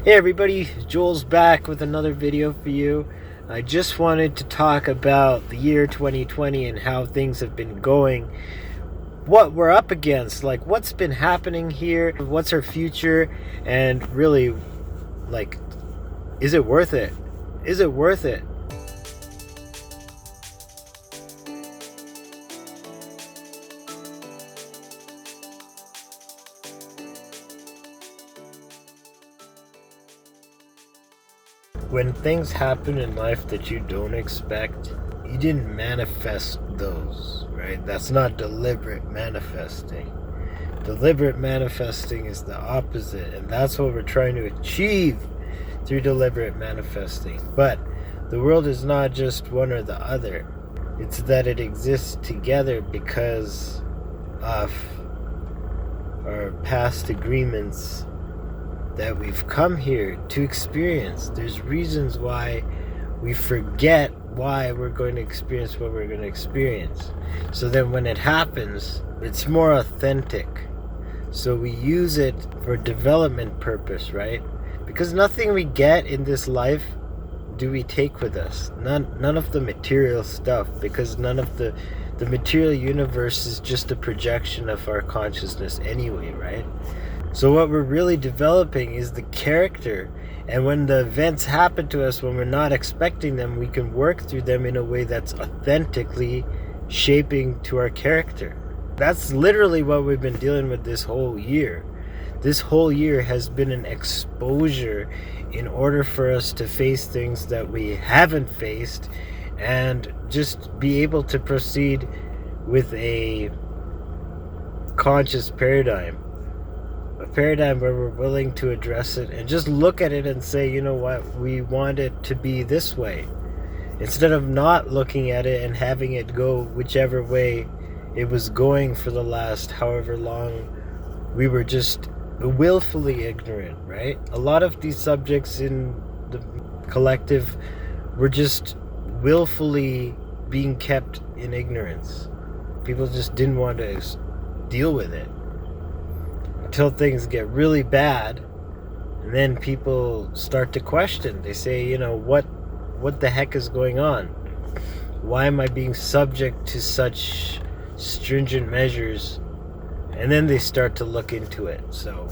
Hey everybody, Joel's back with another video for you. I just wanted to talk about the year 2020 and how things have been going, what we're up against, like what's been happening here, what's our future, and really, like, is it worth it? Is it worth it? When things happen in life that you don't expect, you didn't manifest those, right? That's not deliberate manifesting. Deliberate manifesting is the opposite, and that's what we're trying to achieve through deliberate manifesting. But the world is not just one or the other. It's that it exists together because of our past agreements that we've come here to experience. There's reasons why we forget why we're going to experience what we're going to experience. So then when it happens, it's more authentic. So we use it for development purpose, right? Because nothing we get in this life do we take with us. None of the material stuff, because none of the material universe is just a projection of our consciousness anyway, right? So what we're really developing is the character. And when the events happen to us when we're not expecting them, we can work through them in a way that's authentically shaping to our character. That's literally what we've been dealing with this whole year. This whole year has been an exposure in order for us to face things that we haven't faced and just be able to proceed with a conscious paradigm. A paradigm where we're willing to address it and just look at it and say, you know what, we want it to be this way. Instead of not looking at it and having it go whichever way it was going for the last however long, we were just willfully ignorant, right? A lot of these subjects in the collective were just willfully being kept in ignorance. People just didn't want to deal with it until things get really bad, and then people start to question. They say, you know, what the heck is going on? Why am I being subject to such stringent measures? And then they start to look into it. So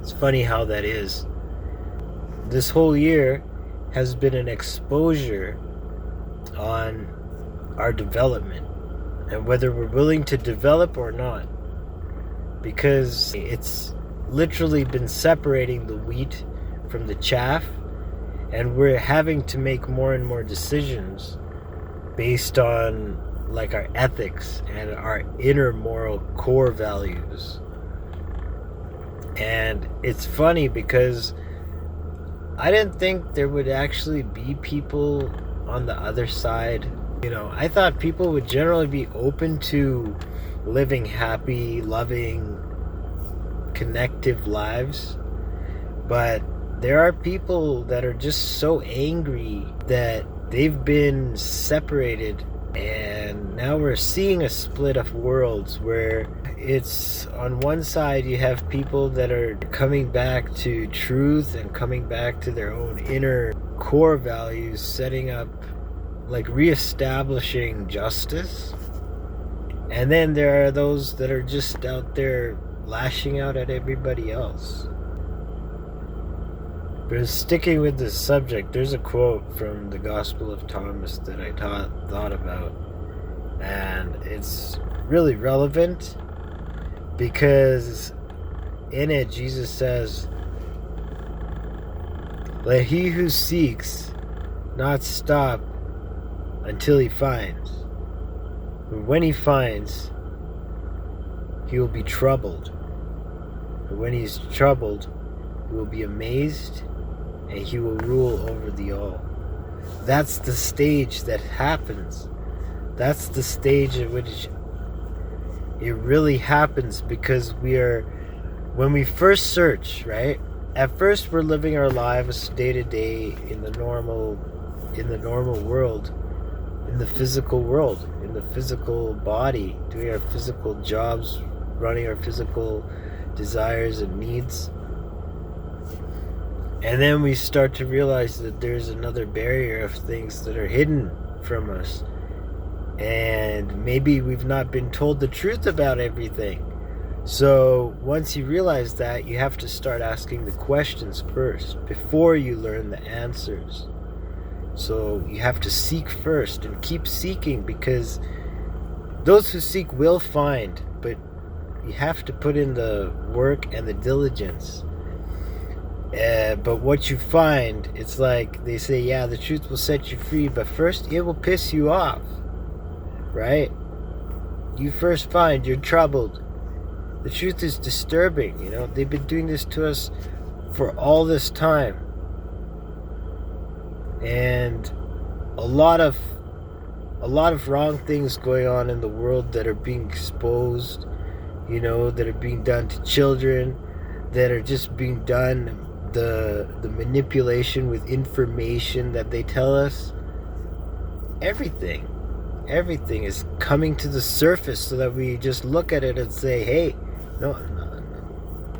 it's funny how that is. This whole year has been an exposure on our development and whether we're willing to develop or not. Because it's literally been separating the wheat from the chaff, and we're having to make more and more decisions based on like our ethics and our inner moral core values. And it's funny because I didn't think there would actually be people on the other side. You know, I thought people would generally be open to living happy, loving, connective lives. But there are people that are just so angry that they've been separated, and now we're seeing a split of worlds where it's on one side you have people that are coming back to truth and coming back to their own inner core values, setting up, like, reestablishing justice. And then there are those that are just out there lashing out at everybody else. But sticking with this subject, there's a quote from the Gospel of Thomas that I thought about. And it's really relevant because in it Jesus says, "Let he who seeks not stop until he finds. And when he finds, he will be troubled. And when he's troubled, he will be amazed, and he will rule over the all." That's the stage that happens. That's the stage at which it really happens, because when we first search, right? At first we're living our lives day to day in the normal world, in the physical world, in the physical body, doing our physical jobs, running our physical desires and needs. And then we start to realize that there's another barrier of things that are hidden from us. And maybe we've not been told the truth about everything. So once you realize that, you have to start asking the questions first before you learn the answers. So you have to seek first and keep seeking, because those who seek will find, but you have to put in the work and the diligence. But what you find, it's like they say, yeah, the truth will set you free, but first it will piss you off, right? You first find you're troubled. The truth is disturbing, you know. They've been doing this to us for all this time. And a lot of wrong things going on in the world that are being exposed, you know, that are being done to children, that are just being done, the manipulation with information that they tell us. Everything is coming to the surface so that we just look at it and say, hey, no,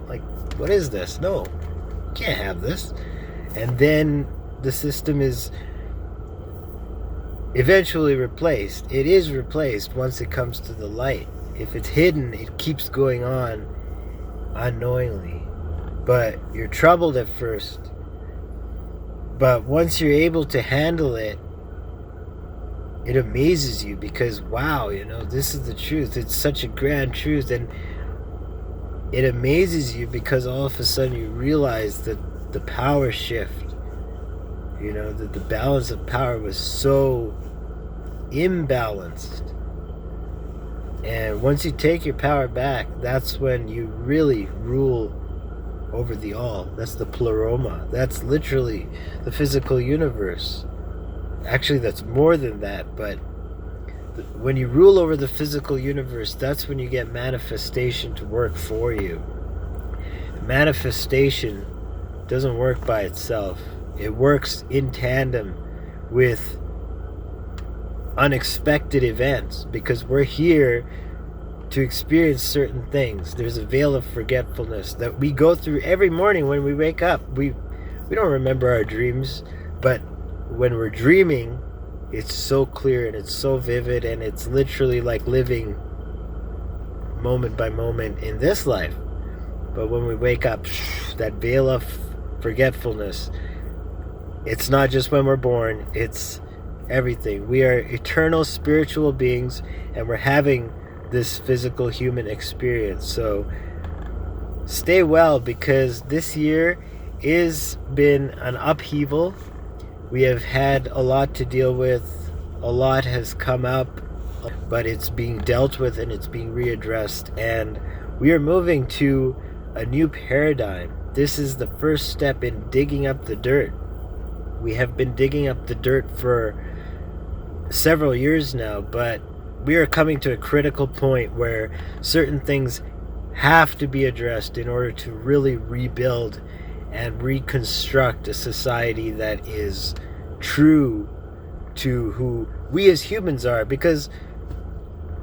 like, what is this? No, can't have this. And then the system is eventually replaced. It is replaced once it comes to the light. If it's hidden, it keeps going on unknowingly. But you're troubled at first. But once you're able to handle it, it amazes you, because wow, you know, this is the truth. It's such a grand truth, and it amazes you because all of a sudden you realize that the power shift, you know, that the balance of power was so imbalanced. And once you take your power back, that's when you really rule over the all. That's the pleroma. That's literally the physical universe. Actually, that's more than that, but when you rule over the physical universe, that's when you get manifestation to work for you. Manifestation doesn't work by itself. It works in tandem with unexpected events, because we're here to experience certain things. There's a veil of forgetfulness that we go through every morning when we wake up. We don't remember our dreams, but when we're dreaming, it's so clear and it's so vivid, and it's literally like living moment by moment in this life. But when we wake up, that veil of forgetfulness, it's not just when we're born, it's everything. We are eternal spiritual beings, and we're having this physical human experience. So stay well, because this year has been an upheaval. We have had a lot to deal with. A lot has come up, but it's being dealt with and it's being readdressed. And we are moving to a new paradigm. This is the first step in digging up the dirt. We have been digging up the dirt for several years now, but we are coming to a critical point where certain things have to be addressed in order to really rebuild and reconstruct a society that is true to who we as humans are. Because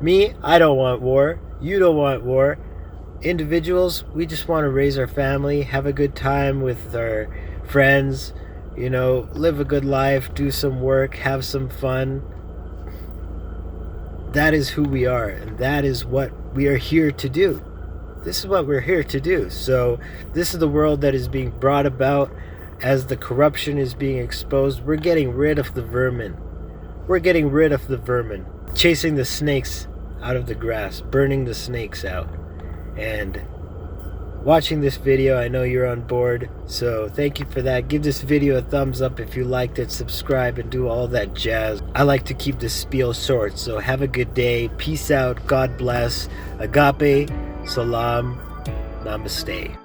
me, I don't want war. You don't want war. Individuals, we just want to raise our family, have a good time with our friends, you know, live a good life, do some work, have some fun. That is who we are, and that is what we are here to do. This is what we're here to do. So this is the world that is being brought about as the corruption is being exposed. We're getting rid of the vermin. We're getting rid of the vermin. Chasing the snakes out of the grass. Burning the snakes out. And watching this video, I know you're on board. So thank you for that. Give this video a thumbs up if you liked it. Subscribe and do all that jazz. I like to keep this spiel short. So have a good day. Peace out. God bless. Agape. Salaam. Namaste.